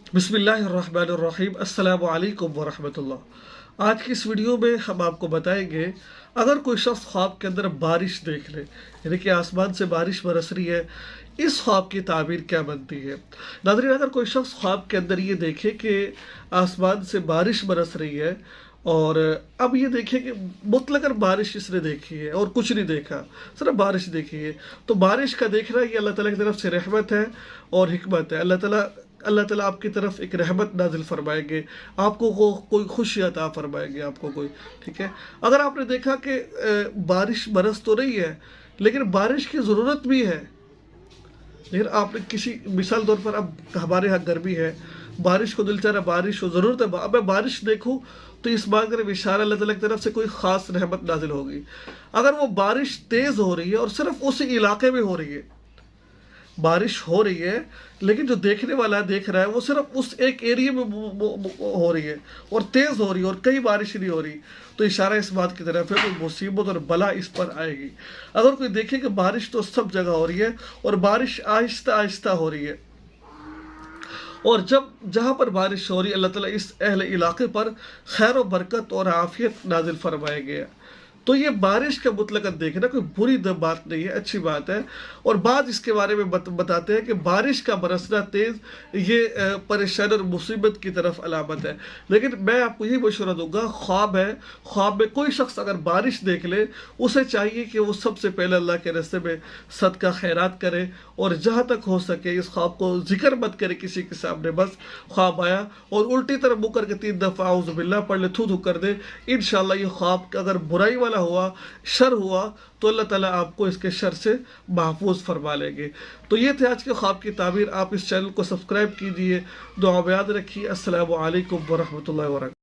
बिस्मिल्लाहिर्रहमानिर्रहीम अस्सलामु अलैकुम वरहमतुल्लाह। आज की इस वीडियो में हम आपको बताएंगे, अगर कोई शख्स ख्वाब के अंदर बारिश देख ले, यानी कि आसमान से बारिश बरस रही है, इस ख्वाब की ताबीर क्या बनती है। नाज़रीन, अगर कोई शख्स ख्वाब के अंदर ये देखे कि आसमान से बारिश बरस रही है और अब ये देखे कि मुतलकन बारिश इसने देखी है और कुछ नहीं देखा, सिर्फ बारिश देखी है, तो बारिश का देखना ये अल्लाह ताला की तरफ से रहमत है और हिकमत है। अल्लाह ताला आपकी तरफ एक रहमत नाजिल फरमाएंगे, आपको कोई खुशी अता फरमाएंगे आपको कोई, ठीक है। अगर आपने देखा कि बारिश बरस तो रही है लेकिन बारिश की ज़रूरत भी है, लेकिन आपने किसी मिसाल तौर पर, अब हमारे यहाँ गर्मी है, बारिश को दिल चाह रहा बारिश हो, ज़रूरत है, अब मैं बारिश देखूँ तो इस बात का इशारा अल्लाह ताला की तरफ से कोई ख़ास रहमत नाजिल होगी। अगर वो बारिश तेज़ हो रही है और सिर्फ उस इलाके में हो रही है, बारिश हो रही है लेकिन जो देखने वाला देख रहा है वो सिर्फ उस एक एरिया में हो रही है और तेज़ हो रही है और कहीं बारिश नहीं हो रही, तो इशारा इस बात की तरफ है कोई मुसीबत और बला इस पर आएगी। अगर कोई देखे कि बारिश तो सब जगह हो रही है और बारिश आहिस्ता आहिस्ता हो रही है, और जब जहाँ पर बारिश हो रही है अल्लाह ताला इस अहले इलाके पर खैर व बरकत और आफियत नाजिल फरमाएंगे। तो ये बारिश का मुतलक देखना कोई बुरी बात नहीं है, अच्छी बात है। और बाद इसके बारे में बताते हैं कि बारिश का बरसना तेज़ ये परेशानी और मुसीबत की तरफ अलामत है। लेकिन मैं आपको यही मशवरा दूंगा, ख्वाब है, ख्वाब में कोई शख्स अगर बारिश देख ले, उसे चाहिए कि वो सबसे पहले अल्लाह के रास्ते में सदका खैरात करे और जहाँ तक हो सके इस ख्वाब को जिक्र मत करे किसी के सामने। बस ख्वाब आया और उल्टी तरफ मुँह करके 3 दफ़ा औज़ु बिल्लाह पढ़ ले, थू थू कर दे, इंशाअल्लाह ये ख्वाब अगर बुराई वाला हुआ, शर हुआ, तो अल्लाह ताला आपको इसके शर से महफूज फरमा लेंगे। तो ये थे आज के ख्वाब की ताबीर। आप इस चैनल को सब्सक्राइब कीजिए, दुआ में याद रखिए। अस्सलामु अलैकुम वरहमतुल्लाहि वबरकातुहू।